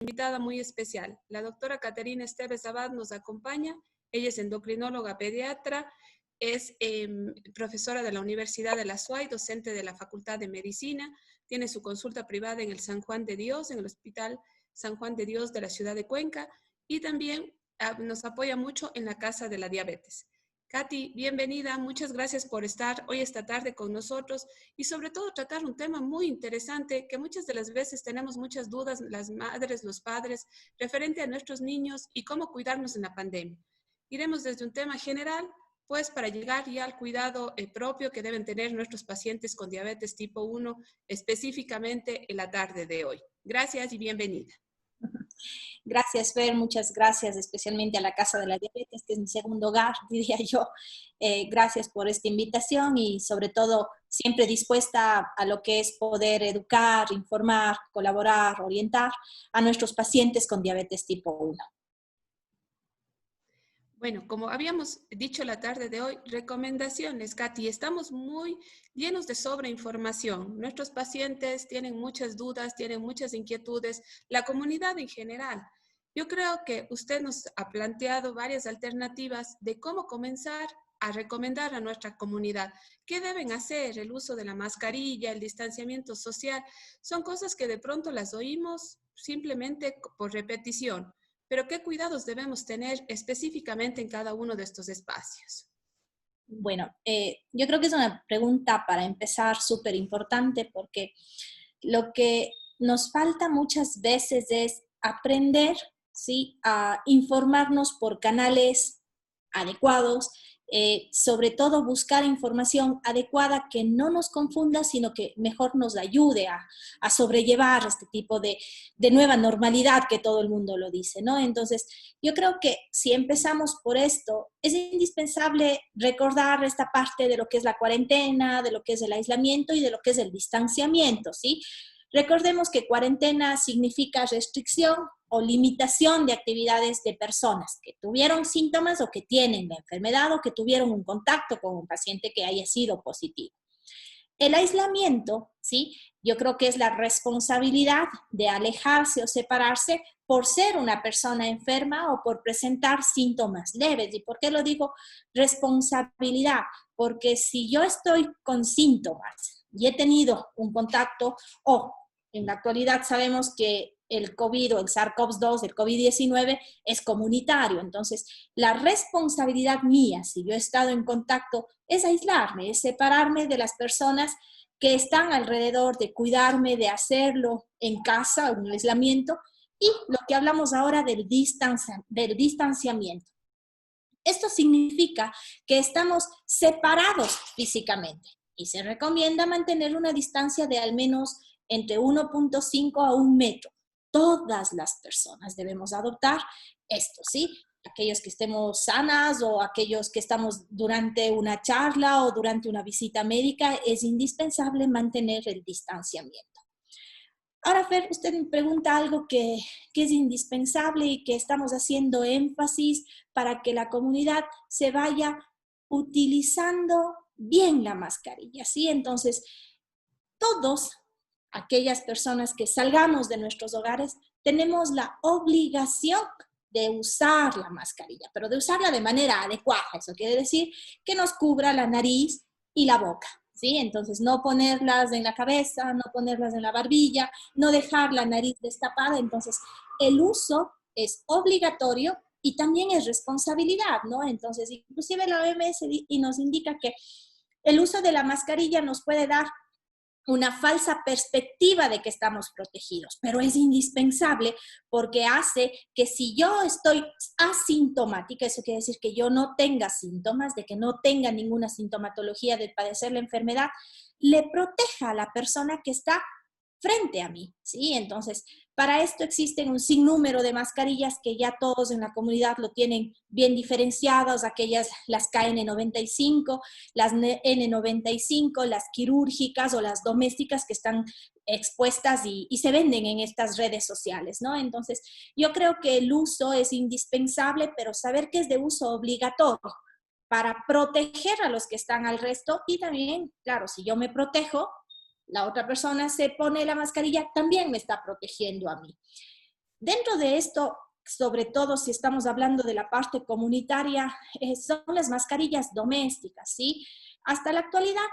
Invitada muy especial. La doctora Caterina Esteves Abad nos acompaña. Ella es endocrinóloga pediatra, es profesora de la Universidad de la SUAY, docente de la Facultad de Medicina, tiene su consulta privada en el San Juan de Dios, en el Hospital San Juan de Dios de la ciudad de Cuenca, y también nos apoya mucho en la Casa de la Diabetes. Katy, bienvenida, muchas gracias por estar hoy esta tarde con nosotros y sobre todo tratar un tema muy interesante que muchas de las veces tenemos muchas dudas, las madres, los padres, referente a nuestros niños y cómo cuidarnos en la pandemia. Iremos desde un tema general, pues para llegar ya al cuidado propio que deben tener nuestros pacientes con diabetes tipo 1, específicamente en la tarde de hoy. Gracias y bienvenida. Gracias, Fer, muchas gracias, especialmente a la Casa de la Diabetes, que es mi segundo hogar, diría yo. Gracias por esta invitación y sobre todo siempre dispuesta a lo que es poder educar, informar, colaborar, orientar a nuestros pacientes con diabetes tipo 1. Bueno, como habíamos dicho la tarde de hoy, recomendaciones, Katy. Estamos muy llenos de sobreinformación. Nuestros pacientes tienen muchas dudas, tienen muchas inquietudes, la comunidad en general. Yo creo que usted nos ha planteado varias alternativas de cómo comenzar a recomendar a nuestra comunidad. ¿Qué deben hacer? El uso de la mascarilla, el distanciamiento social, son cosas que de pronto las oímos simplemente por repetición. Pero ¿qué cuidados debemos tener específicamente en cada uno de estos espacios? Bueno, yo creo que es una pregunta para empezar súper importante porque lo que nos falta muchas veces es aprender, ¿sí?, a informarnos por canales adecuados, sobre todo buscar información adecuada que no nos confunda, sino que mejor nos ayude a sobrellevar este tipo de nueva normalidad que todo el mundo lo dice, ¿no? Entonces, yo creo que si empezamos por esto, es indispensable recordar esta parte de lo que es la cuarentena, de lo que es el aislamiento y de lo que es el distanciamiento, ¿sí? Recordemos que cuarentena significa restricción o limitación de actividades de personas que tuvieron síntomas o que tienen la enfermedad o que tuvieron un contacto con un paciente que haya sido positivo. El aislamiento, ¿sí?, yo creo que es la responsabilidad de alejarse o separarse por ser una persona enferma o por presentar síntomas leves. ¿Y por qué lo digo responsabilidad? Porque si yo estoy con síntomas y he tenido un contacto, o en la actualidad sabemos que el COVID o el SARS-CoV-2, el COVID-19, es comunitario. Entonces, la responsabilidad mía, si yo he estado en contacto, es aislarme, es separarme de las personas que están alrededor, de cuidarme, de hacerlo en casa, en el aislamiento, y lo que hablamos ahora del distanciamiento. Esto significa que estamos separados físicamente y se recomienda mantener una distancia de al menos entre 1.5 a 1 metro. Todas las personas debemos adoptar esto, ¿sí? Aquellos que estemos sanas o aquellos que estamos durante una charla o durante una visita médica, es indispensable mantener el distanciamiento. Ahora, Fer, usted me pregunta algo que es indispensable y que estamos haciendo énfasis para que la comunidad se vaya utilizando bien la mascarilla, ¿sí? Entonces, todos aquellas personas que salgamos de nuestros hogares tenemos la obligación de usar la mascarilla, pero de usarla de manera adecuada. Eso quiere decir que nos cubra la nariz y la boca, ¿sí? Entonces, no ponerlas en la cabeza, no ponerlas en la barbilla, no dejar la nariz destapada. Entonces, el uso es obligatorio y también es responsabilidad, ¿no? Entonces, inclusive la OMS nos indica que el uso de la mascarilla nos puede dar una falsa perspectiva de que estamos protegidos, pero es indispensable porque hace que si yo estoy asintomática, eso quiere decir que yo no tenga síntomas, de que no tenga ninguna sintomatología de padecer la enfermedad, le proteja a la persona que está frente a mí, ¿sí? Entonces, para esto existen un sinnúmero de mascarillas que ya todos en la comunidad lo tienen bien diferenciadas, aquellas, las KN95, las N95, las quirúrgicas o las domésticas que están expuestas y se venden en estas redes sociales, ¿no? Entonces, yo creo que el uso es indispensable, pero saber que es de uso obligatorio para proteger a los que están al resto y también, claro, si yo me protejo, la otra persona se pone la mascarilla, también me está protegiendo a mí. Dentro de esto, sobre todo si estamos hablando de la parte comunitaria, son las mascarillas domésticas, ¿sí? Hasta la actualidad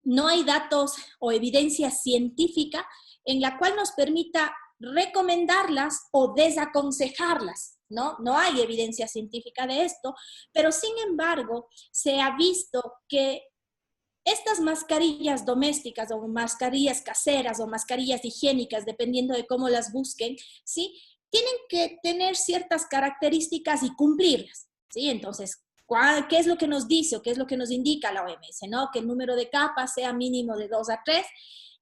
no hay datos o evidencia científica en la cual nos permita recomendarlas o desaconsejarlas, ¿no? No hay evidencia científica de esto, pero sin embargo se ha visto que estas mascarillas domésticas o mascarillas caseras o mascarillas higiénicas, dependiendo de cómo las busquen, ¿sí? Tienen que tener ciertas características y cumplirlas, ¿sí? Entonces, ¿qué es lo que nos dice o qué es lo que nos indica la OMS? ¿No? Que el número de capas sea mínimo de 2 a 3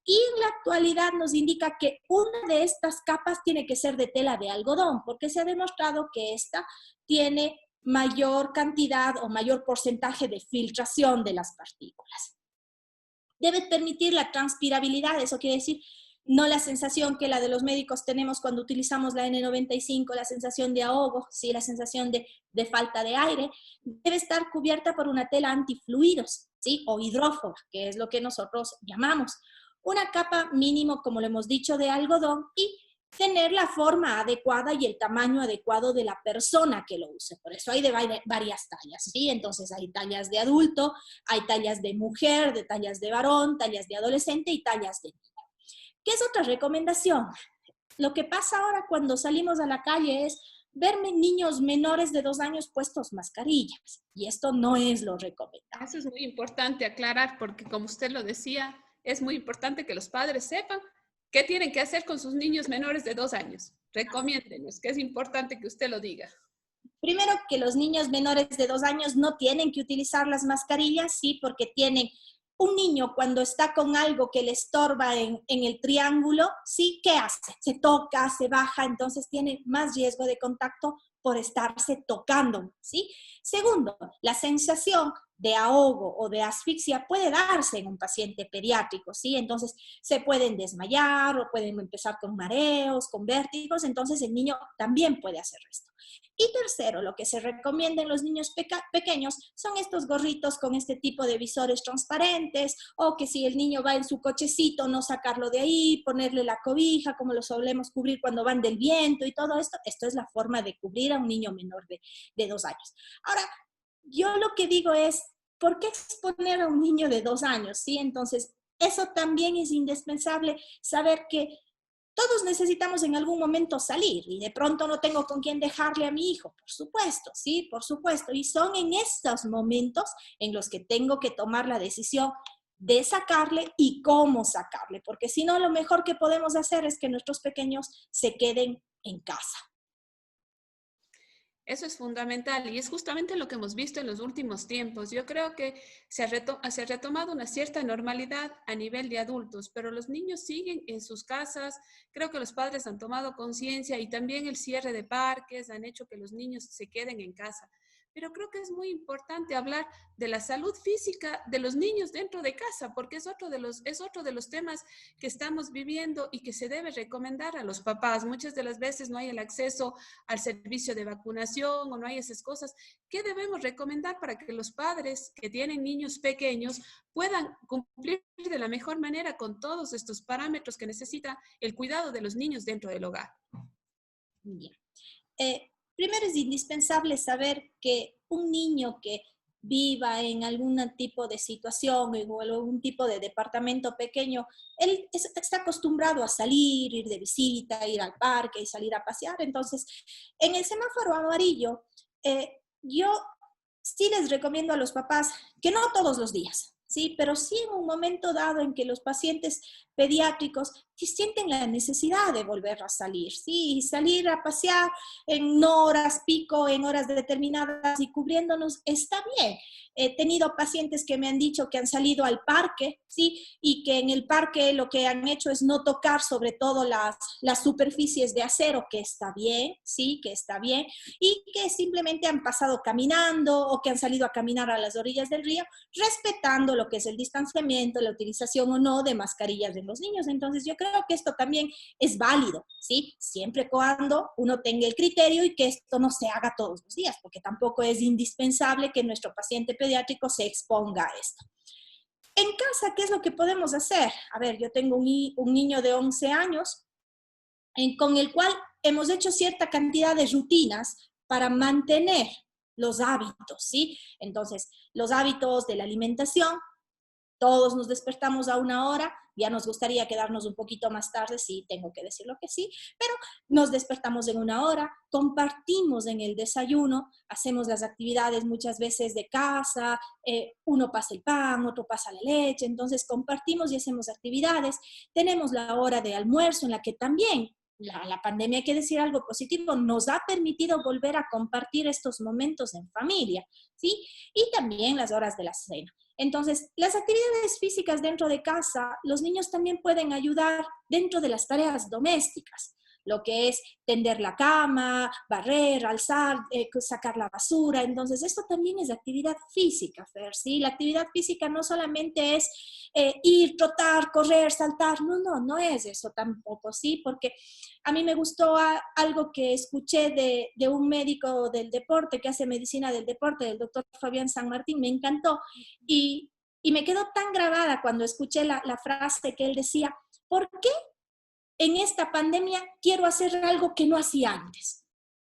y en la actualidad nos indica que una de estas capas tiene que ser de tela de algodón porque se ha demostrado que esta tiene mayor cantidad o mayor porcentaje de filtración de las partículas. Debe permitir la transpirabilidad, eso quiere decir no la sensación que la de los médicos tenemos cuando utilizamos la N95, la sensación de ahogo, ¿sí? La sensación de falta de aire, debe estar cubierta por una tela antifluidos, ¿sí? O hidrófoba, que es lo que nosotros llamamos. Una capa mínimo, como lo hemos dicho, de algodón y tener la forma adecuada y el tamaño adecuado de la persona que lo use. Por eso hay de varias tallas, ¿sí? Entonces hay tallas de adulto, hay tallas de mujer, de tallas de varón, tallas de adolescente y tallas de niño. ¿Qué es otra recomendación? Lo que pasa ahora cuando salimos a la calle es verme niños menores de 2 años puestos mascarillas y esto no es lo recomendable. Eso es muy importante aclarar porque como usted lo decía, es muy importante que los padres sepan qué tienen que hacer con sus niños menores de 2 años. Recomiéndenos, que es importante que usted lo diga. Primero, que los niños menores de 2 años no tienen que utilizar las mascarillas, sí, porque tienen un niño cuando está con algo que le estorba en el triángulo, sí, ¿qué hace? Se toca, se baja, entonces tiene más riesgo de contacto por estarse tocando, ¿sí? Segundo, la sensación de ahogo o de asfixia puede darse en un paciente pediátrico, ¿sí? Entonces se pueden desmayar o pueden empezar con mareos, con vértigos, entonces el niño también puede hacer esto. Y tercero, lo que se recomienda en los niños pequeños son estos gorritos con este tipo de visores transparentes o que si el niño va en su cochecito, no sacarlo de ahí, ponerle la cobija como lo solemos cubrir cuando van del viento y todo esto. Esto es la forma de cubrir a un niño menor de 2 años. Ahora, yo lo que digo es, ¿por qué exponer a un niño de 2 años? ¿Sí? Entonces, eso también es indispensable saber que todos necesitamos en algún momento salir y de pronto no tengo con quién dejarle a mi hijo, por supuesto, sí, por supuesto. Y son en estos momentos en los que tengo que tomar la decisión de sacarle y cómo sacarle, porque si no, lo mejor que podemos hacer es que nuestros pequeños se queden en casa. Eso es fundamental y es justamente lo que hemos visto en los últimos tiempos. Yo creo que se ha retomado una cierta normalidad a nivel de adultos, pero los niños siguen en sus casas. Creo que los padres han tomado conciencia y también el cierre de parques han hecho que los niños se queden en casa. Pero creo que es muy importante hablar de la salud física de los niños dentro de casa, porque es otro de los temas que estamos viviendo y que se debe recomendar a los papás. Muchas de las veces no hay el acceso al servicio de vacunación o no hay esas cosas. ¿Qué debemos recomendar para que los padres que tienen niños pequeños puedan cumplir de la mejor manera con todos estos parámetros que necesita el cuidado de los niños dentro del hogar? Bien. Primero es indispensable saber que un niño que viva en algún tipo de situación, en algún tipo de departamento pequeño, él está acostumbrado a salir, ir de visita, ir al parque y salir a pasear. Entonces, en el semáforo amarillo, yo sí les recomiendo a los papás que no todos los días, sí, pero sí en un momento dado en que los pacientes pediátricos sienten la necesidad de volver a salir, sí, salir a pasear en horas pico, en horas determinadas y cubriéndonos está bien. He tenido pacientes que me han dicho que han salido al parque, sí, y que en el parque lo que han hecho es no tocar sobre todo las superficies de acero, que está bien, sí, que está bien, y que simplemente han pasado caminando o que han salido a caminar a las orillas del río, respetando lo que es el distanciamiento, la utilización o no de mascarillas de los niños. Entonces yo creo que esto también es válido, ¿sí? Siempre y cuando uno tenga el criterio y que esto no se haga todos los días, porque tampoco es indispensable que nuestro paciente pediátrico se exponga a esto. En casa, ¿qué es lo que podemos hacer? A ver, yo tengo un niño de 11 años con el cual hemos hecho cierta cantidad de rutinas para mantener los hábitos, ¿sí? Entonces, los hábitos de la alimentación, todos nos despertamos a una hora, ya nos gustaría quedarnos un poquito más tarde, sí, tengo que decirlo que sí, pero nos despertamos en una hora, compartimos en el desayuno, hacemos las actividades muchas veces de casa, uno pasa el pan, otro pasa la leche, entonces compartimos y hacemos actividades. Tenemos la hora de almuerzo en la que también la pandemia, hay que decir algo positivo, nos ha permitido volver a compartir estos momentos en familia, ¿sí? Y también las horas de la cena. Entonces, las actividades físicas dentro de casa, los niños también pueden ayudar dentro de las tareas domésticas, lo que es tender la cama, barrer, alzar, sacar la basura. Entonces, esto también es actividad física, Fer, ¿sí? La actividad física no solamente es ir, trotar, correr, saltar, no es eso tampoco, ¿sí? Porque a mí me gustó algo que escuché de un médico del deporte que hace medicina del deporte, del doctor Fabián San Martín, me encantó. Y me quedó tan grabada cuando escuché la frase que él decía, ¿por qué en esta pandemia quiero hacer algo que no hacía antes?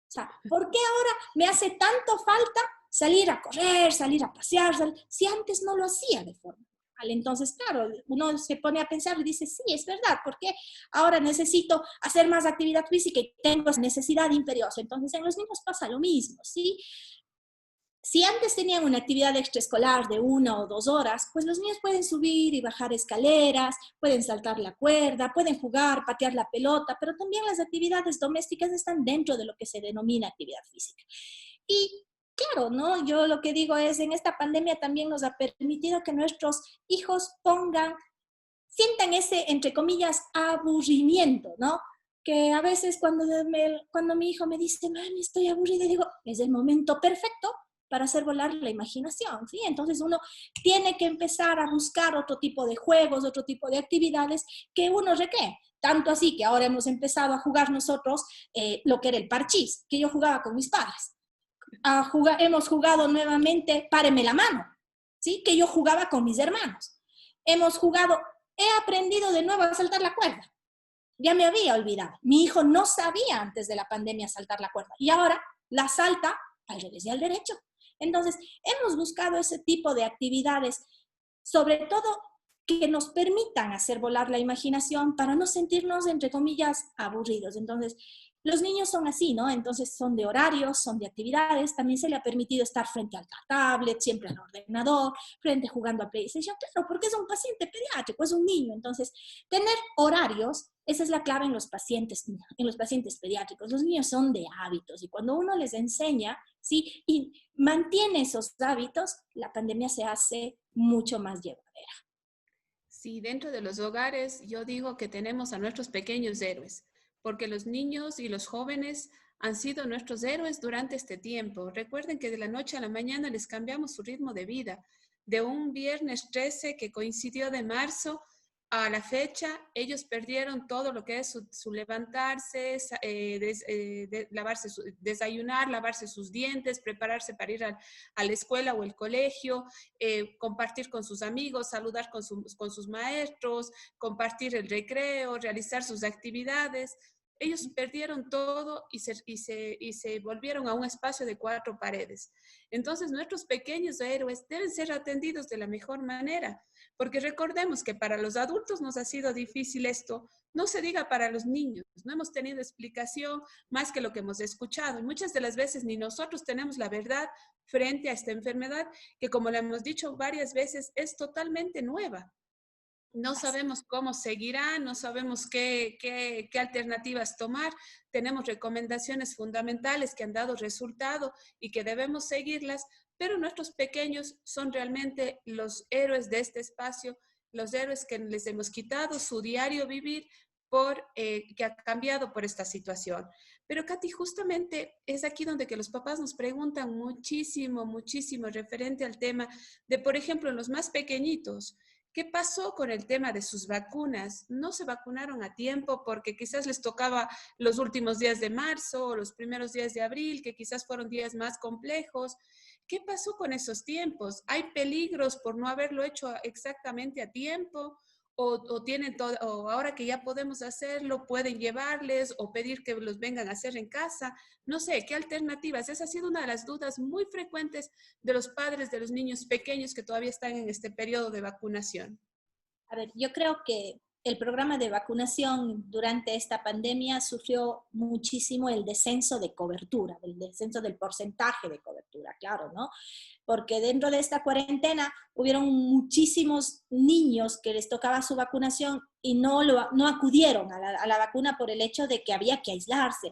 O sea, ¿por qué ahora me hace tanto falta salir a correr, salir a pasear, si antes no lo hacía de forma normal? Entonces, claro, uno se pone a pensar y dice, sí, es verdad, porque ahora necesito hacer más actividad física y tengo esa necesidad imperiosa. Entonces, en los niños pasa lo mismo, ¿sí? Si antes tenían una actividad extraescolar de 1 o 2 horas, pues los niños pueden subir y bajar escaleras, pueden saltar la cuerda, pueden jugar, patear la pelota, pero también las actividades domésticas están dentro de lo que se denomina actividad física. Y claro, ¿no? Yo lo que digo es, en esta pandemia también nos ha permitido que nuestros hijos sientan ese, entre comillas, aburrimiento, ¿no? Que a veces cuando mi hijo me dice, mami, estoy aburrida, digo, es el momento perfecto para hacer volar la imaginación, ¿sí? Entonces uno tiene que empezar a buscar otro tipo de juegos, otro tipo de actividades que uno requiere. Tanto así que ahora hemos empezado a jugar nosotros lo que era el parchís, que yo jugaba con mis padres. Hemos jugado nuevamente Páreme la mano, ¿sí? Que yo jugaba con mis hermanos. He aprendido de nuevo a saltar la cuerda. Ya me había olvidado. Mi hijo no sabía antes de la pandemia saltar la cuerda y ahora la salta al revés y al derecho. Entonces, hemos buscado ese tipo de actividades, sobre todo que nos permitan hacer volar la imaginación para no sentirnos, entre comillas, aburridos. Entonces, los niños son así, ¿no? Entonces son de horarios, son de actividades, también se le ha permitido estar frente al tablet, siempre al ordenador, frente jugando a PlayStation, claro, porque es un paciente pediátrico, es un niño. Entonces, tener horarios, esa es la clave en los pacientes pediátricos. Los niños son de hábitos y cuando uno les enseña, ¿sí? Y mantiene esos hábitos, la pandemia se hace mucho más llevadera. Sí, dentro de los hogares yo digo que tenemos a nuestros pequeños héroes, porque los niños y los jóvenes han sido nuestros héroes durante este tiempo. Recuerden que de la noche a la mañana les cambiamos su ritmo de vida. De un viernes 13 que coincidió de marzo a la fecha, ellos perdieron todo lo que es su levantarse, lavarse desayunar, lavarse sus dientes, prepararse para ir a la escuela o el colegio, compartir con sus amigos, saludar con sus maestros, compartir el recreo, realizar sus actividades. Ellos perdieron todo y se volvieron a un espacio de 4 paredes. Entonces, nuestros pequeños héroes deben ser atendidos de la mejor manera, porque recordemos que para los adultos nos ha sido difícil esto, no se diga para los niños, no hemos tenido explicación más que lo que hemos escuchado y muchas de las veces ni nosotros tenemos la verdad frente a esta enfermedad que, como le hemos dicho varias veces, es totalmente nueva. No sabemos cómo seguirá, no sabemos qué alternativas tomar. Tenemos recomendaciones fundamentales que han dado resultado y que debemos seguirlas, pero nuestros pequeños son realmente los héroes de este espacio, los héroes que les hemos quitado su diario vivir que ha cambiado por esta situación. Pero Katy, justamente es aquí donde que los papás nos preguntan muchísimo referente al tema de, por ejemplo, los más pequeñitos. ¿Qué pasó con el tema de sus vacunas? No se vacunaron a tiempo porque quizás les tocaba los últimos días de marzo o los primeros días de abril, que quizás fueron días más complejos. ¿Qué pasó con esos tiempos? ¿Hay peligros por no haberlo hecho exactamente a tiempo? o tienen todo, o ahora que ya podemos hacerlo, pueden llevarles o pedir que los vengan a hacer en casa. No sé, ¿qué alternativas? Esa ha sido una de las dudas muy frecuentes de los padres de los niños pequeños que todavía están en este periodo de vacunación. A ver, yo creo que el programa de vacunación durante esta pandemia sufrió muchísimo el descenso de cobertura, el descenso del porcentaje de cobertura, claro, ¿no? Porque dentro de esta cuarentena hubieron muchísimos niños que les tocaba su vacunación y no acudieron a la vacuna por el hecho de que había que aislarse,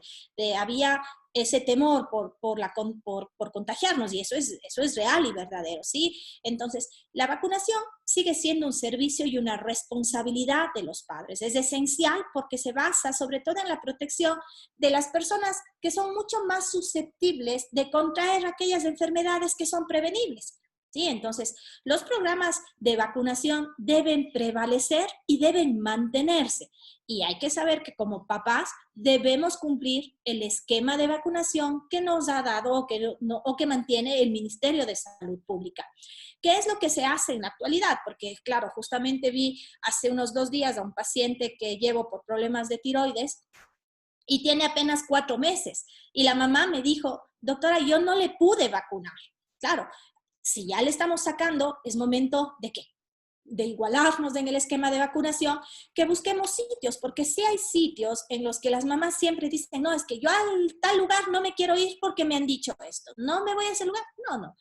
había ese temor por contagiarnos, y eso es real y verdadero, ¿sí? Entonces, la vacunación sigue siendo un servicio y una responsabilidad de los padres. Es esencial porque se basa sobre todo en la protección de las personas que son mucho más susceptibles de contraer aquellas enfermedades que son prevenibles. ¿Sí? Entonces, los programas de vacunación deben prevalecer y deben mantenerse. Y hay que saber que como papás debemos cumplir el esquema de vacunación que nos ha dado o que mantiene el Ministerio de Salud Pública. ¿Qué es lo que se hace en la actualidad? Porque, claro, justamente vi hace unos 2 días a un paciente que llevo por problemas de tiroides y tiene apenas 4 meses. Y la mamá me dijo, doctora, yo no le pude vacunar. Claro, si ya le estamos sacando, es momento de ¿qué? De igualarnos en el esquema de vacunación, que busquemos sitios, porque sí hay sitios en los que las mamás siempre dicen, no, es que yo a tal lugar no me quiero ir porque me han dicho esto, no me voy a ese lugar, no.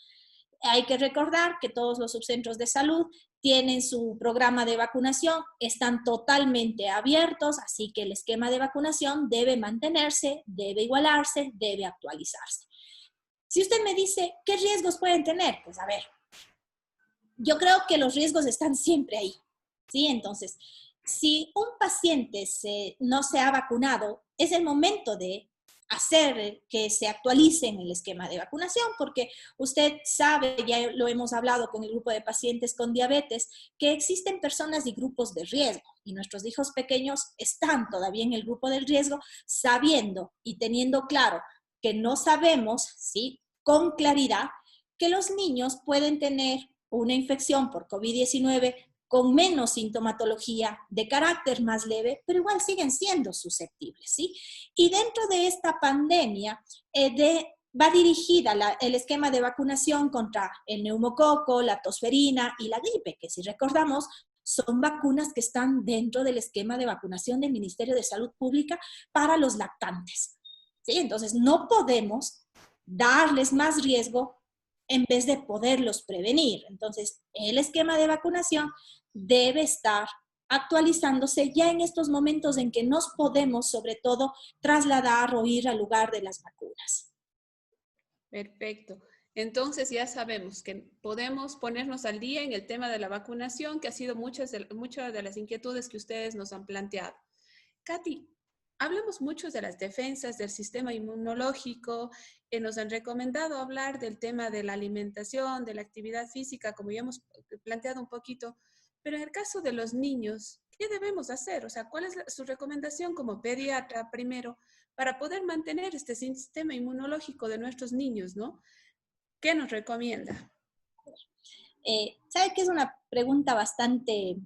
Hay que recordar que todos los subcentros de salud tienen su programa de vacunación, están totalmente abiertos, así que el esquema de vacunación debe mantenerse, debe igualarse, debe actualizarse. Si usted me dice, ¿qué riesgos pueden tener? Pues a ver, yo creo que los riesgos están siempre ahí, ¿sí? Entonces, si un paciente no se ha vacunado, es el momento de hacer que se actualice en el esquema de vacunación, porque usted sabe, ya lo hemos hablado con el grupo de pacientes con diabetes, que existen personas y grupos de riesgo, y nuestros hijos pequeños están todavía en el grupo del riesgo, sabiendo y teniendo claro que no sabemos, ¿sí?, con claridad, que los niños pueden tener una infección por COVID-19 con menos sintomatología, de carácter más leve, pero igual siguen siendo susceptibles, ¿sí? Y dentro de esta pandemia va dirigida el esquema de vacunación contra el neumococo, la tosferina y la gripe, que si recordamos, son vacunas que están dentro del esquema de vacunación del Ministerio de Salud Pública para los lactantes, ¿sí? Entonces, no podemos darles más riesgo en vez de poderlos prevenir. Entonces, el esquema de vacunación debe estar actualizándose ya en estos momentos en que nos podemos, sobre todo, trasladar o ir al lugar de las vacunas. Perfecto. Entonces ya sabemos que podemos ponernos al día en el tema de la vacunación, que ha sido muchas de las inquietudes que ustedes nos han planteado. Katy, hablamos mucho de las defensas del sistema inmunológico, nos han recomendado hablar del tema de la alimentación, de la actividad física, como ya hemos planteado un poquito, pero en el caso de los niños, ¿qué debemos hacer? O sea, ¿cuál es su recomendación como pediatra primero para poder mantener este sistema inmunológico de nuestros niños, ¿no? ¿Qué nos recomienda? ¿Sabe que es una pregunta bastante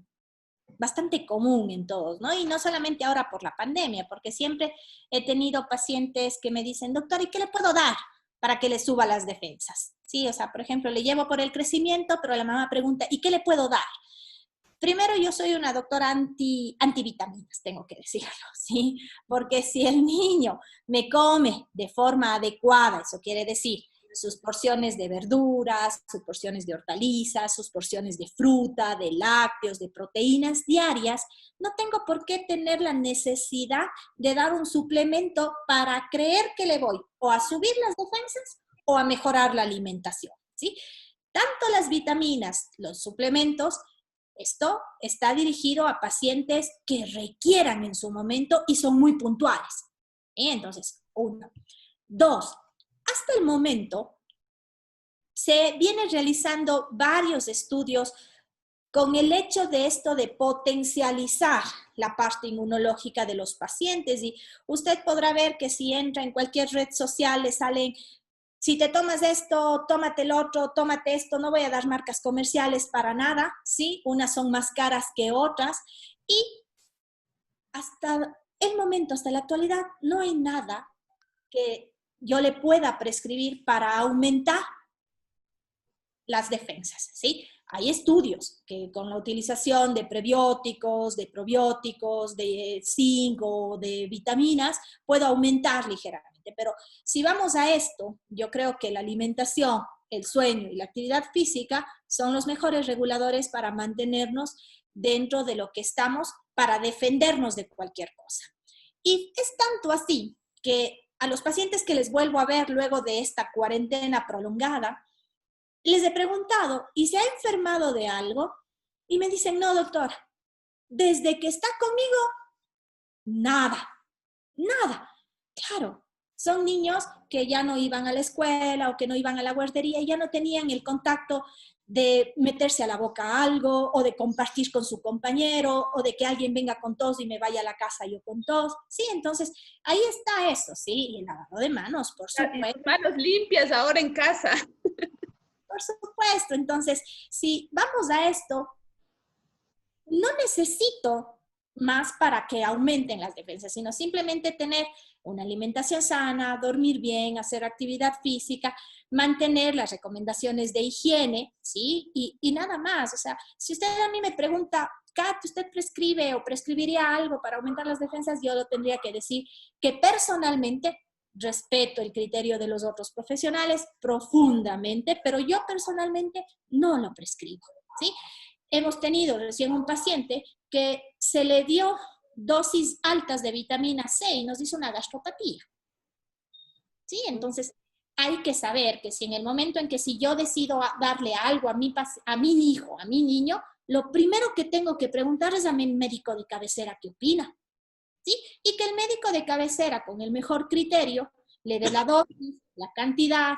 común en todos, ¿no? Y no solamente ahora por la pandemia, porque siempre he tenido pacientes que me dicen, doctor, ¿y qué le puedo dar para que le suba las defensas? Sí, o sea, por ejemplo, le llevo por el crecimiento, pero la mamá pregunta, ¿y qué le puedo dar? Primero, yo soy una doctora antivitaminas, tengo que decirlo, ¿sí? Porque si el niño me come de forma adecuada, eso quiere decir sus porciones de verduras, sus porciones de hortalizas, sus porciones de fruta, de lácteos, de proteínas diarias, no tengo por qué tener la necesidad de dar un suplemento para creer que le voy o a subir las defensas o a mejorar la alimentación, ¿sí? Tanto las vitaminas, los suplementos, esto está dirigido a pacientes que requieran en su momento y son muy puntuales. Entonces, 1. 2. Hasta el momento se vienen realizando varios estudios con el hecho de esto de potencializar la parte inmunológica de los pacientes, y usted podrá ver que si entra en cualquier red social le salen si te tomas esto, tómate el otro, tómate esto, no voy a dar marcas comerciales para nada, ¿sí? Unas son más caras que otras y hasta el momento, hasta la actualidad, no hay nada que yo le pueda prescribir para aumentar las defensas, ¿sí? Hay estudios que con la utilización de prebióticos, de probióticos, de zinc o de vitaminas, puedo aumentar ligeramente. Pero si vamos a esto, yo creo que la alimentación, el sueño y la actividad física son los mejores reguladores para mantenernos dentro de lo que estamos, para defendernos de cualquier cosa. Y es tanto así que a los pacientes que les vuelvo a ver luego de esta cuarentena prolongada, les he preguntado, ¿y se ha enfermado de algo? Y me dicen, no, doctor, desde que está conmigo, nada, nada. Claro, son niños que ya no iban a la escuela o que no iban a la guardería y ya no tenían el contacto de meterse a la boca algo o de compartir con su compañero o de que alguien venga con tos y me vaya a la casa yo con tos. Sí, entonces ahí está eso, sí, y el lavado de manos, por supuesto. Manos limpias ahora en casa. Por supuesto, entonces, si vamos a esto, no necesito más para que aumenten las defensas, sino simplemente tener una alimentación sana, dormir bien, hacer actividad física, mantener las recomendaciones de higiene, ¿sí? Y nada más. O sea, si usted a mí me pregunta, Kat, ¿usted prescribe o prescribiría algo para aumentar las defensas? Yo lo tendría que decir que personalmente respeto el criterio de los otros profesionales profundamente, pero yo personalmente no lo prescribo, ¿sí? Hemos tenido recién un paciente que se le dio dosis altas de vitamina C y nos hizo una gastropatía, ¿sí? Entonces, hay que saber que si en el momento en que si yo decido darle algo a mi hijo, a mi niño, lo primero que tengo que preguntar es a mi médico de cabecera qué opina, ¿sí? Y que el médico de cabecera, con el mejor criterio, le dé la dosis, la cantidad,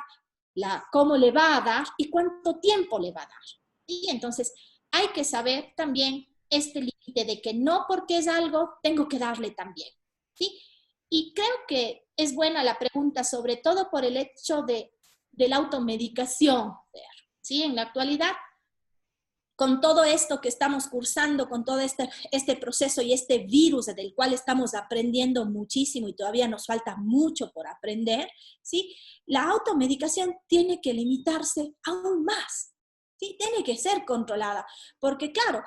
cómo le va a dar y cuánto tiempo le va a dar. Y entonces hay que saber también este límite de que no porque es algo, tengo que darle también, ¿sí? Y creo que es buena la pregunta, sobre todo por el hecho de la automedicación, ¿sí? En la actualidad, con todo esto que estamos cursando, con todo este proceso y este virus del cual estamos aprendiendo muchísimo y todavía nos falta mucho por aprender, ¿sí? La automedicación tiene que limitarse aún más, ¿sí? Tiene que ser controlada, porque claro,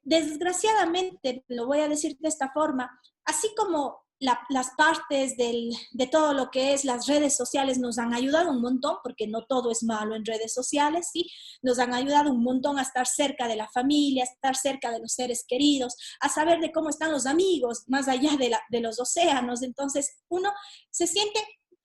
desgraciadamente, lo voy a decir de esta forma, así como las partes de todo lo que es las redes sociales nos han ayudado un montón, porque no todo es malo en redes sociales, ¿sí? Nos han ayudado un montón a estar cerca de la familia, a estar cerca de los seres queridos, a saber de cómo están los amigos, más allá de los océanos. Entonces, uno se siente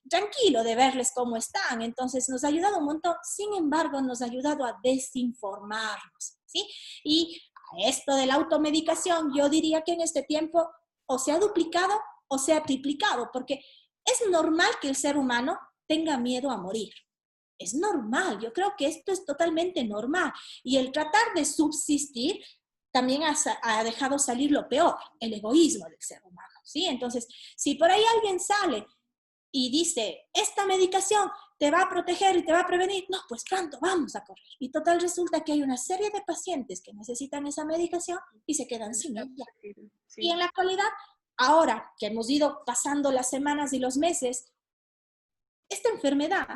tranquilo de verles cómo están. Entonces, nos ha ayudado un montón. Sin embargo, nos ha ayudado a desinformarnos, ¿sí? Y a esto de la automedicación, yo diría que en este tiempo o se ha duplicado o se ha triplicado, porque es normal que el ser humano tenga miedo a morir. Es normal, yo creo que esto es totalmente normal. Y el tratar de subsistir también ha dejado salir lo peor, el egoísmo del ser humano, ¿sí? Entonces, si por ahí alguien sale y dice, esta medicación te va a proteger y te va a prevenir, no, pues pronto vamos a correr. Y total resulta que hay una serie de pacientes que necesitan esa medicación y se quedan sin ella. Sí. Y en la actualidad, ahora que hemos ido pasando las semanas y los meses, esta enfermedad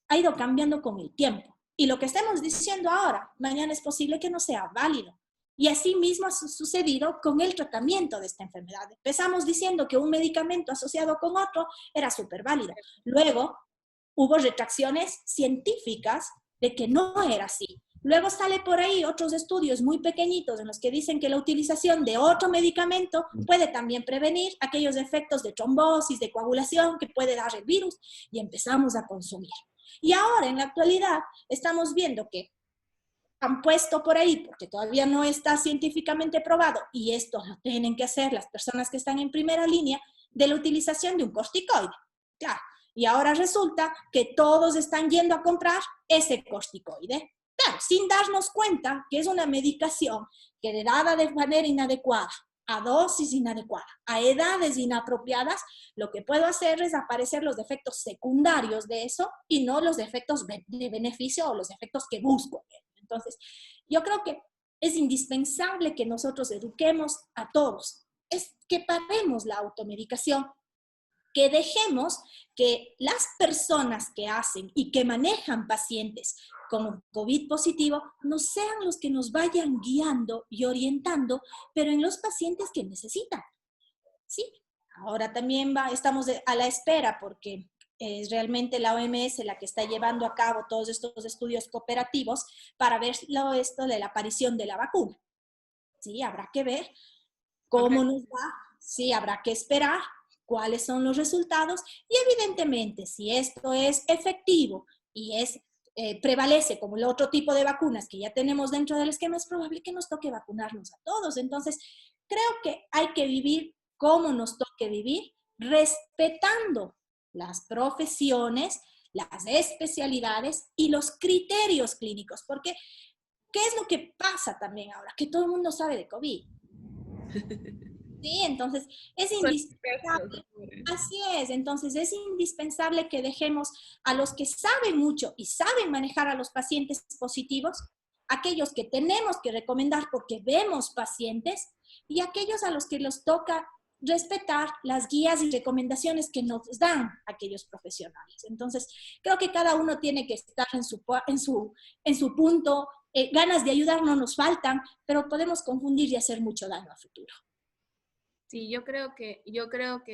ha ido cambiando con el tiempo. Y lo que estamos diciendo ahora, mañana es posible que no sea válido. Y así mismo ha sucedido con el tratamiento de esta enfermedad. Empezamos diciendo que un medicamento asociado con otro era súper válido. Luego hubo retracciones científicas de que no era así. Luego sale por ahí otros estudios muy pequeñitos en los que dicen que la utilización de otro medicamento puede también prevenir aquellos efectos de trombosis, de coagulación que puede dar el virus y empezamos a consumir. Y ahora, en la actualidad, estamos viendo que han puesto por ahí, porque todavía no está científicamente probado, y esto lo tienen que hacer las personas que están en primera línea, de la utilización de un corticoide. Claro, y ahora resulta que todos están yendo a comprar ese corticoide. Claro, sin darnos cuenta que es una medicación que dada de manera inadecuada a dosis inadecuada, a edades inapropiadas, lo que puedo hacer es aparecer los efectos secundarios de eso y no los efectos de beneficio o los efectos que busco. Entonces, yo creo que es indispensable que nosotros eduquemos a todos, es que paremos la automedicación, que dejemos que las personas que hacen y que manejan pacientes con COVID positivo no sean los que nos vayan guiando y orientando, pero en los pacientes que necesitan. Sí, ahora también estamos a la espera porque es realmente la OMS la que está llevando a cabo todos estos estudios cooperativos para ver esto de la aparición de la vacuna. Sí, habrá que ver cómo nos va, sí, habrá que esperar cuáles son los resultados y evidentemente si esto es efectivo y prevalece como el otro tipo de vacunas que ya tenemos dentro del esquema, es probable que nos toque vacunarnos a todos. Entonces, creo que hay que vivir como nos toque vivir, respetando las profesiones, las especialidades y los criterios clínicos, porque ¿qué es lo que pasa también ahora? Que todo el mundo sabe de COVID. Sí, entonces es indispensable. Así es, entonces es indispensable que dejemos a los que saben mucho y saben manejar a los pacientes positivos, aquellos que tenemos que recomendar porque vemos pacientes y aquellos a los que les toca respetar las guías y recomendaciones que nos dan aquellos profesionales. Entonces, creo que cada uno tiene que estar en su punto. Ganas de ayudar no nos faltan, pero podemos confundir y hacer mucho daño a futuro. Sí, yo creo que,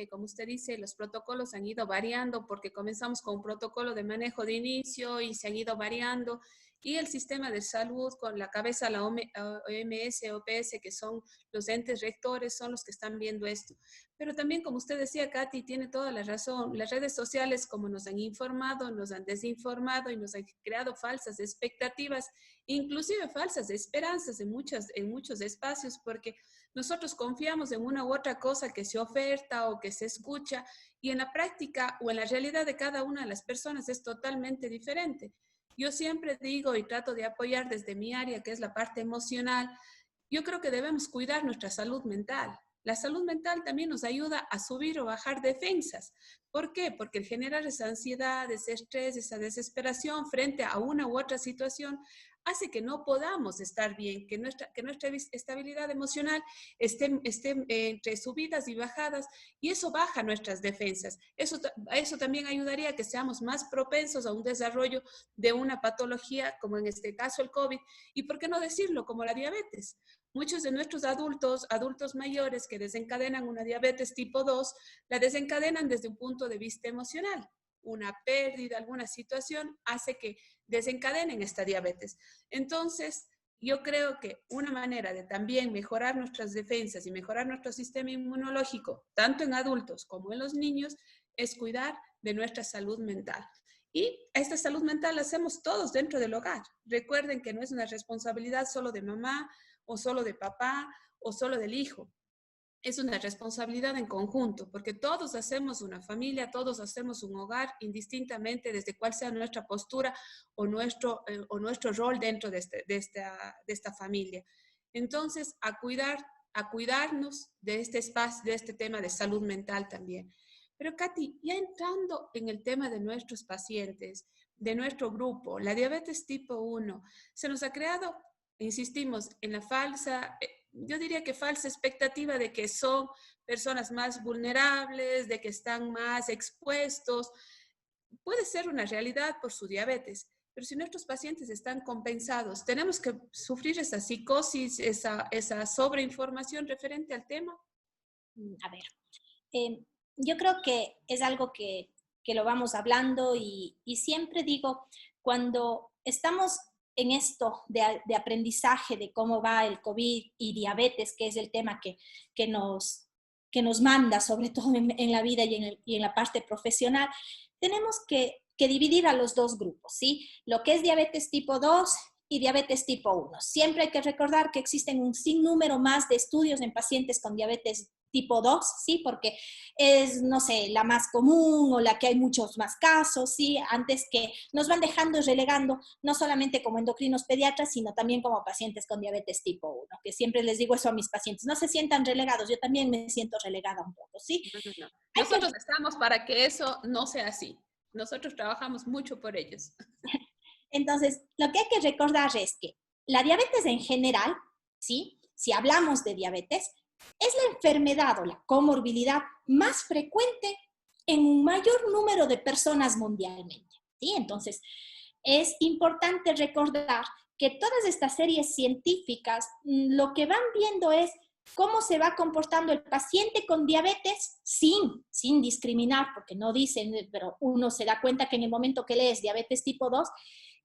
como usted dice, los protocolos han ido variando porque comenzamos con un protocolo de manejo de inicio y se han ido variando. Y el sistema de salud, con la cabeza la OMS, OPS, que son los entes rectores, son los que están viendo esto. Pero también, como usted decía, Katy, tiene toda la razón. Las redes sociales, como nos han informado, nos han desinformado y nos han creado falsas expectativas, inclusive falsas esperanzas en muchos espacios, porque nosotros confiamos en una u otra cosa que se oferta o que se escucha y en la práctica o en la realidad de cada una de las personas es totalmente diferente. Yo siempre digo y trato de apoyar desde mi área, que es la parte emocional, yo creo que debemos cuidar nuestra salud mental. La salud mental también nos ayuda a subir o bajar defensas. ¿Por qué? Porque el generar esa ansiedad, ese estrés, esa desesperación frente a una u otra situación hace que no podamos estar bien, que nuestra estabilidad emocional esté entre subidas y bajadas y eso baja nuestras defensas. Eso también ayudaría a que seamos más propensos a un desarrollo de una patología como en este caso el COVID y por qué no decirlo como la diabetes. Muchos de nuestros adultos mayores que desencadenan una diabetes tipo 2, la desencadenan desde un punto de vista emocional. Una pérdida, alguna situación hace que desencadenen esta diabetes. Entonces, yo creo que una manera de también mejorar nuestras defensas y mejorar nuestro sistema inmunológico, tanto en adultos como en los niños, es cuidar de nuestra salud mental. Y esta salud mental la hacemos todos dentro del hogar. Recuerden que no es una responsabilidad solo de mamá o solo de papá o solo del hijo. Es una responsabilidad en conjunto, porque todos hacemos una familia, todos hacemos un hogar, indistintamente desde cuál sea nuestra postura o nuestro rol dentro de esta familia. Entonces, a cuidarnos de este espacio, de este tema de salud mental también. Pero Katy, ya entrando en el tema de nuestros pacientes, de nuestro grupo, la diabetes tipo 1, se nos ha creado, insistimos, en la yo diría que falsa expectativa de que son personas más vulnerables, de que están más expuestos. Puede ser una realidad por su diabetes, pero si nuestros pacientes están compensados, ¿tenemos que sufrir esa psicosis, esa sobreinformación referente al tema? A ver, yo creo que es algo que lo vamos hablando y siempre digo, cuando estamos en esto de aprendizaje de cómo va el COVID y diabetes, que es el tema que nos manda, sobre todo en la vida y en la parte profesional, tenemos que dividir a los dos grupos, ¿sí? Lo que es diabetes tipo 2 y diabetes tipo 1. Siempre hay que recordar que existen un sinnúmero más de estudios en pacientes con diabetes tipo 2, ¿sí? Porque es, no sé, la más común o la que hay muchos más casos, ¿sí? Antes que nos van dejando y relegando, no solamente como endocrinos pediatras, sino también como pacientes con diabetes tipo 1, que siempre les digo eso a mis pacientes, no se sientan relegados, yo también me siento relegada un poco, ¿sí? No, no, no. Hay que Nosotros estamos para que eso no sea así. Nosotros trabajamos mucho por ellos. Entonces, lo que hay que recordar es que la diabetes en general, ¿sí? Si hablamos de diabetes, es la enfermedad o la comorbilidad más frecuente en un mayor número de personas mundialmente, ¿sí? Entonces, es importante recordar que todas estas series científicas lo que van viendo es cómo se va comportando el paciente con diabetes sin discriminar, porque no dicen, pero uno se da cuenta que en el momento que lees diabetes tipo 2,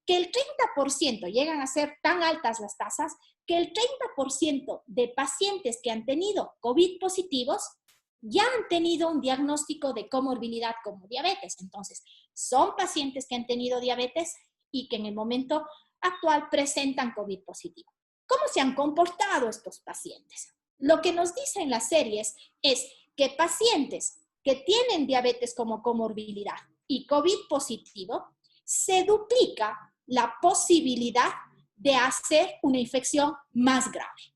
que el 30% llegan a ser tan altas las tasas que el 30% de pacientes que han tenido COVID positivos ya han tenido un diagnóstico de comorbilidad como diabetes. Entonces, son pacientes que han tenido diabetes y que en el momento actual presentan COVID positivo. ¿Cómo se han comportado estos pacientes? Lo que nos dicen las series es que pacientes que tienen diabetes como comorbilidad y COVID positivo, se duplica la posibilidad de hacer una infección más grave.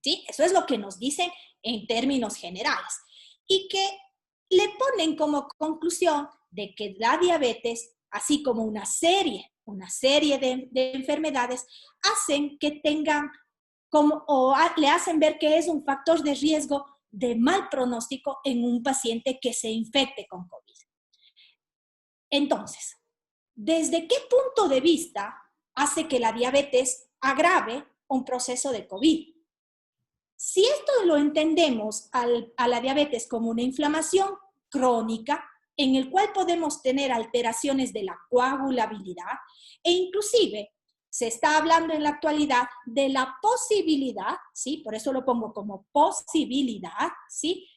¿Sí? Eso es lo que nos dicen en términos generales. Y que le ponen como conclusión de que la diabetes, así como una serie de enfermedades, hacen que tengan le hacen ver que es un factor de riesgo de mal pronóstico en un paciente que se infecte con COVID. Entonces, ¿desde qué punto de vista hace que la diabetes agrave un proceso de COVID? Si esto lo entendemos a la diabetes como una inflamación crónica, en el cual podemos tener alteraciones de la coagulabilidad e inclusive se está hablando en la actualidad de la posibilidad, ¿sí? Por eso lo pongo como posibilidad, ¿sí?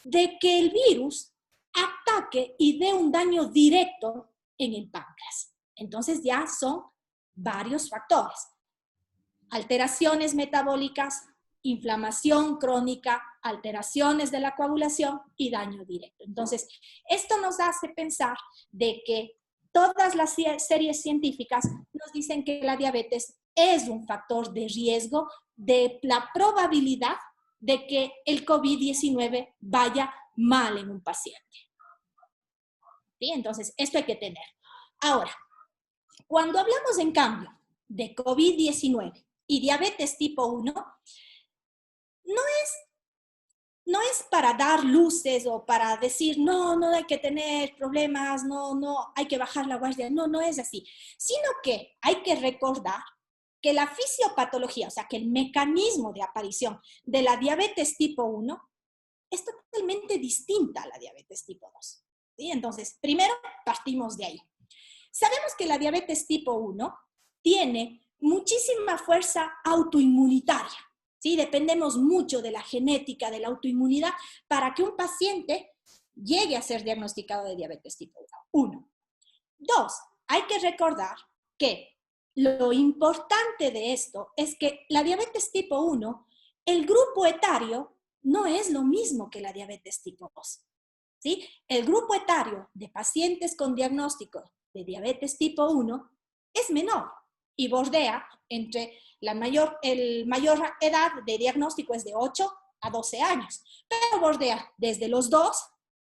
De que el virus ataque y dé un daño directo en el páncreas. Entonces ya son varios factores. Alteraciones metabólicas, inflamación crónica, alteraciones de la coagulación y daño directo. Entonces, esto nos hace pensar de que todas las series científicas nos dicen que la diabetes es un factor de riesgo de la probabilidad de que el COVID-19 vaya mal en un paciente. ¿Sí? Entonces, esto hay que tener. Ahora, cuando hablamos en cambio de COVID-19 y diabetes tipo 1, no es para dar luces o para decir, no hay que tener problemas, no hay que bajar la guardia, no es así, sino que hay que recordar que la fisiopatología, o sea, que el mecanismo de aparición de la diabetes tipo 1 es totalmente distinta a la diabetes tipo 2. ¿Sí? Entonces, primero partimos de ahí. Sabemos que la diabetes tipo 1 tiene muchísima fuerza autoinmunitaria. ¿Sí? Dependemos mucho de la genética, de la autoinmunidad, para que un paciente llegue a ser diagnosticado de diabetes tipo 1. Dos, hay que recordar que lo importante de esto es que la diabetes tipo 1, el grupo etario no es lo mismo que la diabetes tipo 2. ¿Sí? El grupo etario de pacientes con diagnóstico de diabetes tipo 1 es menor y bordea entre el mayor edad de diagnóstico es de 8 a 12 años, pero bordea desde los 2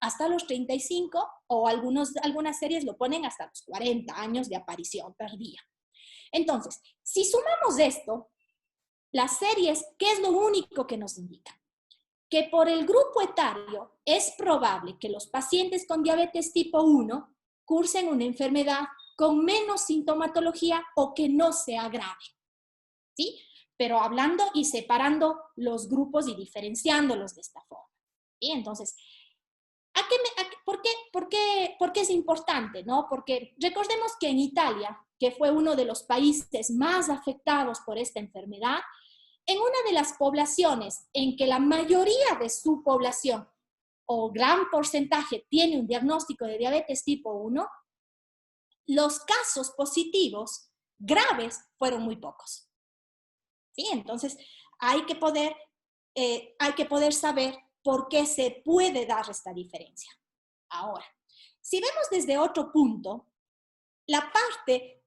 hasta los 35 o algunas series lo ponen hasta los 40 años de aparición tardía. Entonces, si sumamos esto, las series, ¿qué es lo único que nos indica? Que por el grupo etario es probable que los pacientes con diabetes tipo 1 cursen una enfermedad con menos sintomatología o que no se agrave. ¿Sí? Pero hablando y separando los grupos y diferenciándolos de esta forma. ¿Sí? Entonces, ¿por qué es importante? ¿No? Porque recordemos que en Italia, que fue uno de los países más afectados por esta enfermedad, en una de las poblaciones en que la mayoría de su población o gran porcentaje tiene un diagnóstico de diabetes tipo 1, los casos positivos graves fueron muy pocos. ¿Sí? Entonces, hay que poder saber por qué se puede dar esta diferencia. Ahora, si vemos desde otro punto,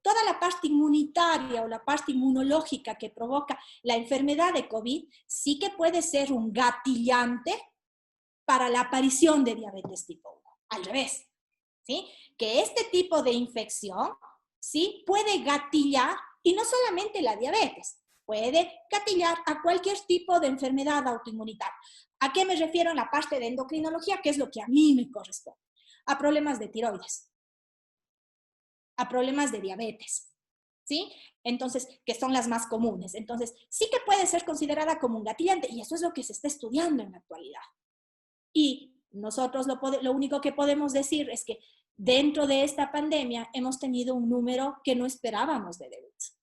toda la parte inmunitaria o la parte inmunológica que provoca la enfermedad de COVID sí que puede ser un gatillante para la aparición de diabetes tipo 1. Al revés, ¿sí? Que este tipo de infección, ¿sí? Puede gatillar, y no solamente la diabetes, puede gatillar a cualquier tipo de enfermedad autoinmunitaria. ¿A qué me refiero en la parte de endocrinología? Que es lo que a mí me corresponde. A problemas de tiroides, a problemas de diabetes, ¿sí? Entonces, que son las más comunes. Entonces, sí que puede ser considerada como un gatillante, y eso es lo que se está estudiando en la actualidad. Y nosotros lo único que podemos decir es que dentro de esta pandemia hemos tenido un número que no esperábamos de debuts,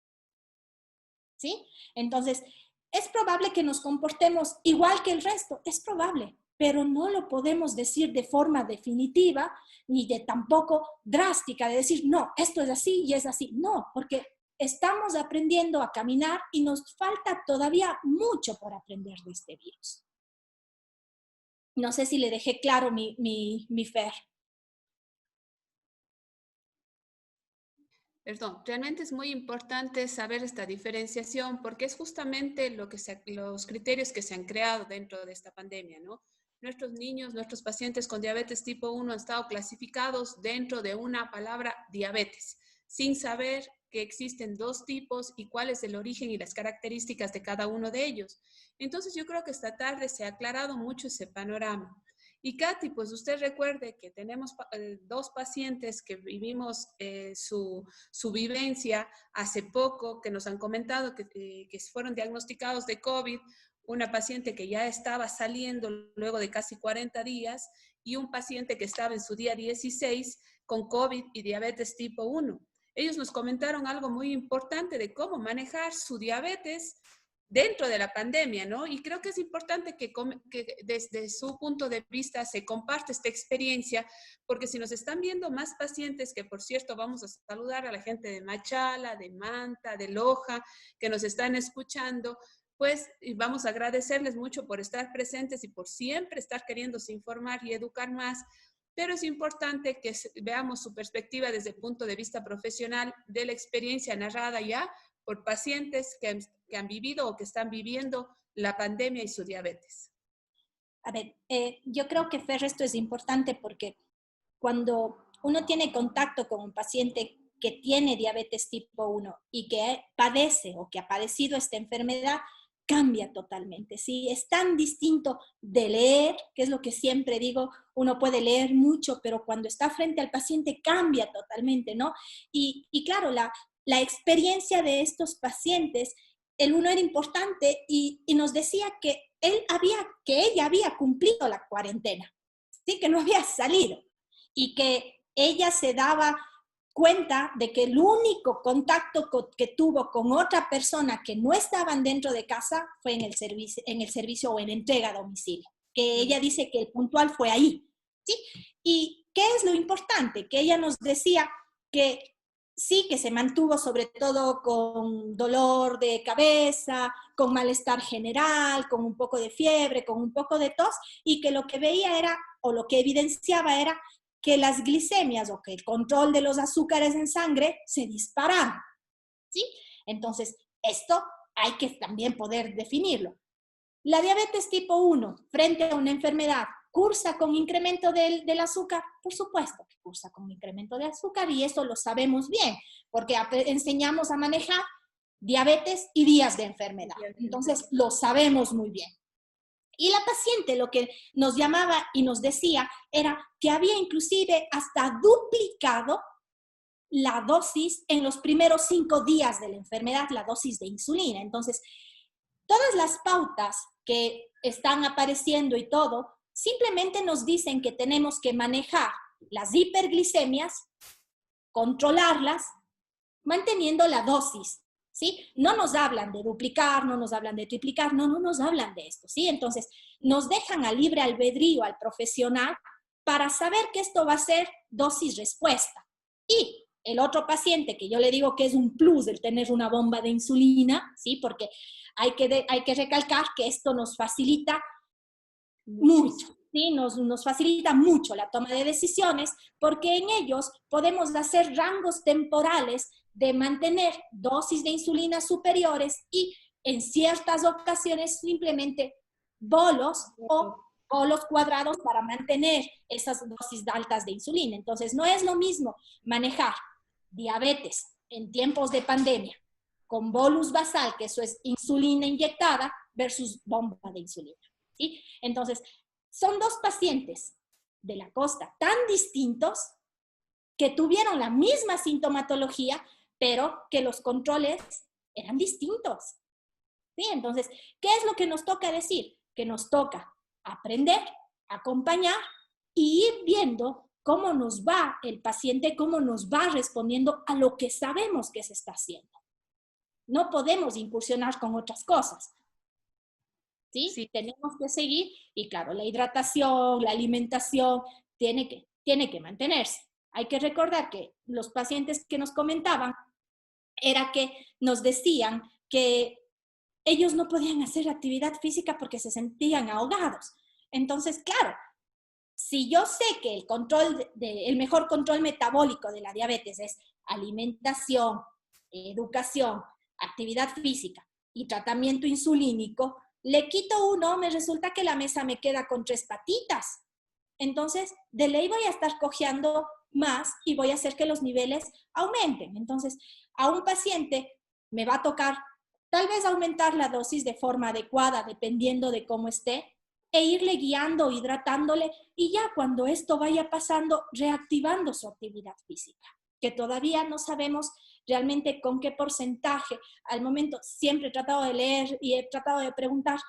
¿sí? Entonces, es probable que nos comportemos igual que el resto, es probable, pero no lo podemos decir de forma definitiva, ni de tampoco drástica, de decir, no, esto es así y es así. No, porque estamos aprendiendo a caminar y nos falta todavía mucho por aprender de este virus. No sé si le dejé claro mi Fer. Perdón, realmente es muy importante saber esta diferenciación porque es justamente los criterios que se han creado dentro de esta pandemia, ¿no? Nuestros niños, nuestros pacientes con diabetes tipo 1 han estado clasificados dentro de una palabra diabetes, sin saber que existen dos tipos y cuál es el origen y las características de cada uno de ellos. Entonces yo creo que esta tarde se ha aclarado mucho ese panorama. Y Katy, pues usted recuerde que tenemos dos pacientes que vivimos su vivencia hace poco, que nos han comentado que fueron diagnosticados de COVID, una paciente que ya estaba saliendo luego de casi 40 días y un paciente que estaba en su día 16 con COVID y diabetes tipo 1. Ellos nos comentaron algo muy importante de cómo manejar su diabetes dentro de la pandemia, ¿no? Y creo que es importante que desde su punto de vista se comparte esta experiencia, porque si nos están viendo más pacientes, que por cierto vamos a saludar a la gente de Machala, de Manta, de Loja, que nos están escuchando, pues vamos a agradecerles mucho por estar presentes y por siempre estar queriéndose informar y educar más, pero es importante que veamos su perspectiva desde el punto de vista profesional de la experiencia narrada ya por pacientes que han vivido o que están viviendo la pandemia y su diabetes. A ver, yo creo que Fer, esto es importante porque cuando uno tiene contacto con un paciente que tiene diabetes tipo 1 y que padece o que ha padecido esta enfermedad, cambia totalmente, ¿sí? Es tan distinto de leer, que es lo que siempre digo, uno puede leer mucho, pero cuando está frente al paciente cambia totalmente, ¿no? Y claro, la experiencia de estos pacientes, el uno era importante y nos decía que ella había cumplido la cuarentena, ¿sí? Que no había salido y que ella se daba cuenta de que el único contacto que tuvo con otra persona que no estaban dentro de casa fue en el servicio o en entrega a domicilio, que ella dice que el puntual fue ahí, ¿sí? ¿Y qué es lo importante? Que ella nos decía que sí, que se mantuvo sobre todo con dolor de cabeza, con malestar general, con un poco de fiebre, con un poco de tos, y que lo que veía era, o lo que evidenciaba era, que las glicemias o que el control de los azúcares en sangre se dispararon, ¿sí? Entonces, esto hay que también poder definirlo. La diabetes tipo 1, frente a una enfermedad, ¿cursa con incremento del azúcar? Por supuesto que cursa con incremento de azúcar y eso lo sabemos bien, porque enseñamos a manejar diabetes y días de enfermedad. Entonces, lo sabemos muy bien. Y la paciente lo que nos llamaba y nos decía era que había inclusive hasta duplicado la dosis en los primeros 5 días de la enfermedad, la dosis de insulina. Entonces, todas las pautas que están apareciendo y todo, simplemente nos dicen que tenemos que manejar las hiperglicemias, controlarlas, manteniendo la dosis, ¿sí? No nos hablan de duplicar, no nos hablan de triplicar, no nos hablan de esto, ¿sí? Entonces, nos dejan a libre albedrío al profesional para saber que esto va a ser dosis-respuesta. Y el otro paciente, que yo le digo que es un plus el tener una bomba de insulina, ¿sí? Porque hay que recalcar que esto nos facilita mucho, ¿sí? Nos facilita mucho la toma de decisiones porque en ellos podemos hacer rangos temporales de mantener dosis de insulina superiores y en ciertas ocasiones simplemente bolos o bolos cuadrados para mantener esas dosis altas de insulina. Entonces, no es lo mismo manejar diabetes en tiempos de pandemia con bolus basal, que eso es insulina inyectada, versus bomba de insulina, ¿sí? Entonces, son dos pacientes de la costa tan distintos que tuvieron la misma sintomatología, pero que los controles eran distintos, ¿sí? Entonces, ¿qué es lo que nos toca decir? Que nos toca aprender, acompañar y ir viendo cómo nos va el paciente, cómo nos va respondiendo a lo que sabemos que se está haciendo. No podemos incursionar con otras cosas, ¿sí? Sí. Tenemos que seguir y claro, la hidratación, la alimentación tiene que mantenerse. Hay que recordar que los pacientes que nos comentaban era que nos decían que ellos no podían hacer actividad física porque se sentían ahogados. Entonces, claro, si yo sé que el mejor control metabólico de la diabetes es alimentación, educación, actividad física y tratamiento insulínico, le quito uno, me resulta que la mesa me queda con 3 patitas. Entonces, de ley voy a estar cojeando más y voy a hacer que los niveles aumenten. Entonces, a un paciente me va a tocar tal vez aumentar la dosis de forma adecuada, dependiendo de cómo esté, e irle guiando, hidratándole, y ya cuando esto vaya pasando, reactivando su actividad física, que todavía no sabemos realmente con qué porcentaje. Al momento siempre he tratado de leer y he tratado de preguntar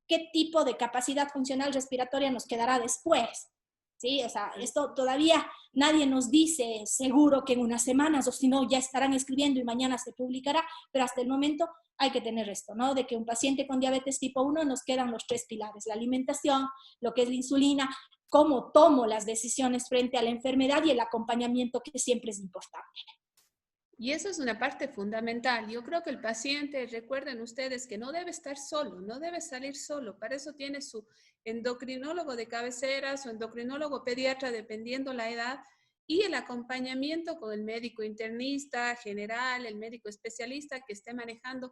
qué tipo de capacidad funcional respiratoria nos quedará después. ¿Sí? O sea, esto todavía nadie nos dice seguro que en unas semanas, o si no, ya estarán escribiendo y mañana se publicará, pero hasta el momento hay que tener esto, ¿no? De que un paciente con diabetes tipo 1 nos quedan los 3 pilares: la alimentación, lo que es la insulina, cómo tomo las decisiones frente a la enfermedad y el acompañamiento, que siempre es importante. Y eso es una parte fundamental. Yo creo que el paciente, recuerden ustedes que no debe estar solo, no debe salir solo. Para eso tiene su endocrinólogo de cabecera, su endocrinólogo pediatra, dependiendo la edad, y el acompañamiento con el médico internista general, el médico especialista que esté manejando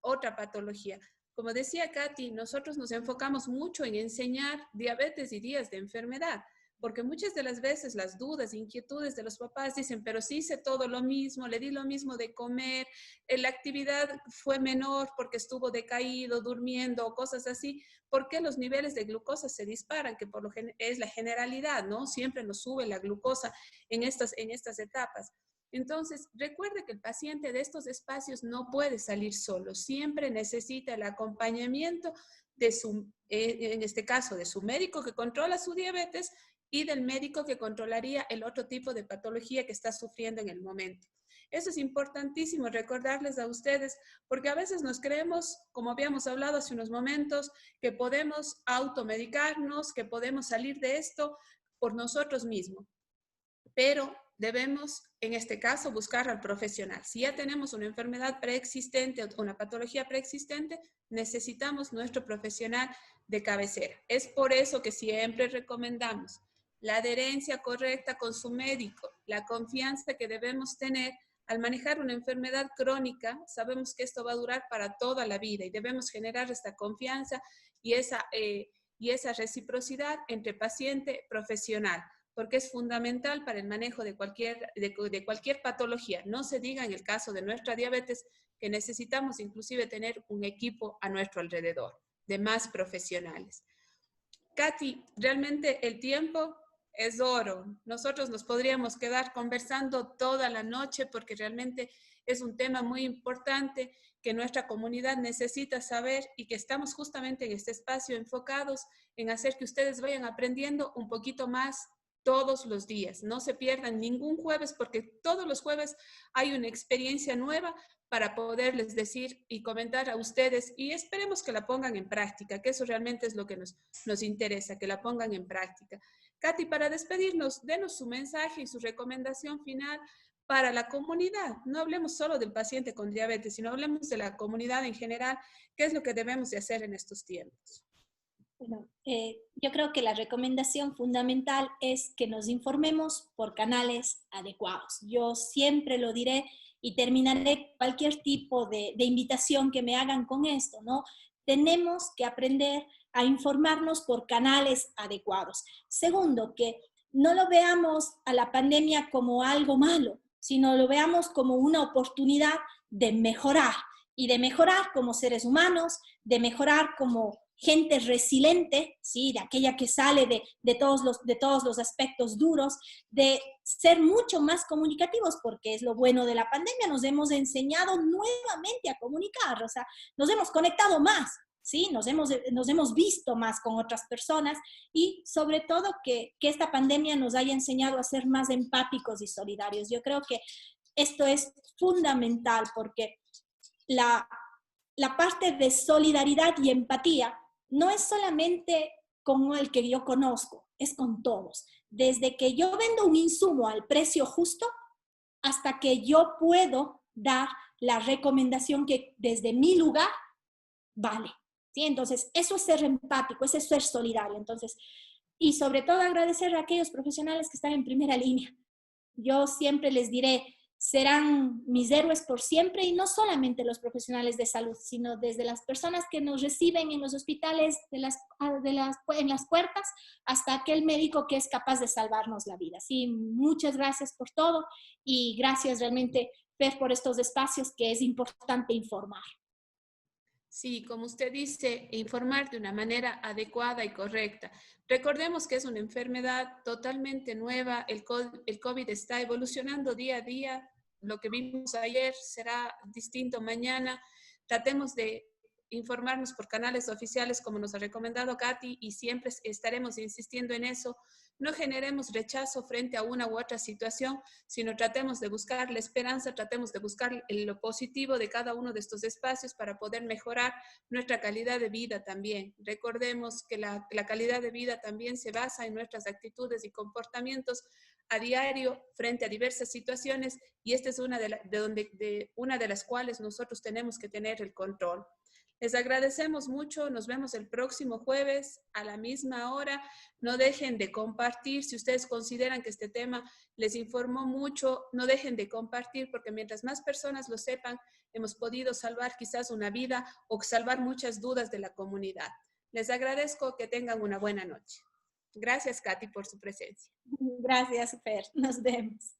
otra patología. Como decía Katy, nosotros nos enfocamos mucho en enseñar diabetes y días de enfermedad, porque muchas de las veces las dudas, inquietudes de los papás dicen, pero sí hice todo lo mismo, le di lo mismo de comer, la actividad fue menor porque estuvo decaído, durmiendo o cosas así. ¿Por qué los niveles de glucosa se disparan? Que por lo es la generalidad, ¿no? Siempre nos sube la glucosa en estas etapas. Entonces, recuerde que el paciente de estos espacios no puede salir solo, siempre necesita el acompañamiento de en este caso, de su médico que controla su diabetes y del médico que controlaría el otro tipo de patología que está sufriendo en el momento. Eso es importantísimo recordarles a ustedes, porque a veces nos creemos, como habíamos hablado hace unos momentos, que podemos automedicarnos, que podemos salir de esto por nosotros mismos. Pero debemos, en este caso, buscar al profesional. Si ya tenemos una enfermedad preexistente o una patología preexistente, necesitamos nuestro profesional de cabecera. Es por eso que siempre recomendamos la adherencia correcta con su médico, la confianza que debemos tener al manejar una enfermedad crónica. Sabemos que esto va a durar para toda la vida y debemos generar esta confianza y esa reciprocidad entre paciente y profesional, porque es fundamental para el manejo de cualquier patología. No se diga en el caso de nuestra diabetes, que necesitamos inclusive tener un equipo a nuestro alrededor de más profesionales. Katy, realmente el tiempo es oro. Nosotros nos podríamos quedar conversando toda la noche porque realmente es un tema muy importante que nuestra comunidad necesita saber y que estamos justamente en este espacio enfocados en hacer que ustedes vayan aprendiendo un poquito más todos los días. No se pierdan ningún jueves porque todos los jueves hay una experiencia nueva para poderles decir y comentar a ustedes, y esperemos que la pongan en práctica, que eso realmente es lo que nos interesa, que la pongan en práctica. Katy, para despedirnos, denos su mensaje y su recomendación final para la comunidad. No hablemos solo del paciente con diabetes, sino hablemos de la comunidad en general. ¿Qué es lo que debemos de hacer en estos tiempos? Bueno, yo creo que la recomendación fundamental es que nos informemos por canales adecuados. Yo siempre lo diré y terminaré cualquier tipo de invitación que me hagan con esto, ¿no? Tenemos que aprender a informarnos por canales adecuados. Segundo, que no lo veamos a la pandemia como algo malo, sino lo veamos como una oportunidad de mejorar y de mejorar como seres humanos, de mejorar como gente resiliente, ¿sí? De aquella que sale de todos los aspectos duros, de ser mucho más comunicativos, porque es lo bueno de la pandemia, nos hemos enseñado nuevamente a comunicar, o sea, nos hemos conectado más, ¿sí? Nos hemos visto más con otras personas y sobre todo que esta pandemia nos haya enseñado a ser más empáticos y solidarios. Yo creo que esto es fundamental porque la, la parte de solidaridad y empatía no es solamente con el que yo conozco, es con todos. Desde que yo vendo un insumo al precio justo hasta que yo puedo dar la recomendación que desde mi lugar vale. ¿Sí? Entonces, eso es ser empático, eso es ser solidario. Entonces, y sobre todo agradecer a aquellos profesionales que están en primera línea. Yo siempre les diré, serán mis héroes por siempre y no solamente los profesionales de salud, sino desde las personas que nos reciben en los hospitales, en las puertas, hasta aquel médico que es capaz de salvarnos la vida. Sí, muchas gracias por todo y gracias realmente, Fer, por estos espacios que es importante informar. Sí, como usted dice, informar de una manera adecuada y correcta. Recordemos que es una enfermedad totalmente nueva, el COVID está evolucionando día a día, lo que vimos ayer será distinto mañana. Tratemos de informarnos por canales oficiales como nos ha recomendado Katy y siempre estaremos insistiendo en eso. No generemos rechazo frente a una u otra situación, sino tratemos de buscar la esperanza, tratemos de buscar lo positivo de cada uno de estos espacios para poder mejorar nuestra calidad de vida también. Recordemos que la calidad de vida también se basa en nuestras actitudes y comportamientos a diario frente a diversas situaciones y esta es una una de las cuales nosotros tenemos que tener el control. Les agradecemos mucho, nos vemos el próximo jueves a la misma hora. No dejen de compartir, si ustedes consideran que este tema les informó mucho, no dejen de compartir porque mientras más personas lo sepan, hemos podido salvar quizás una vida o salvar muchas dudas de la comunidad. Les agradezco, que tengan una buena noche. Gracias, Katy, por su presencia. Gracias, Fer. Nos vemos.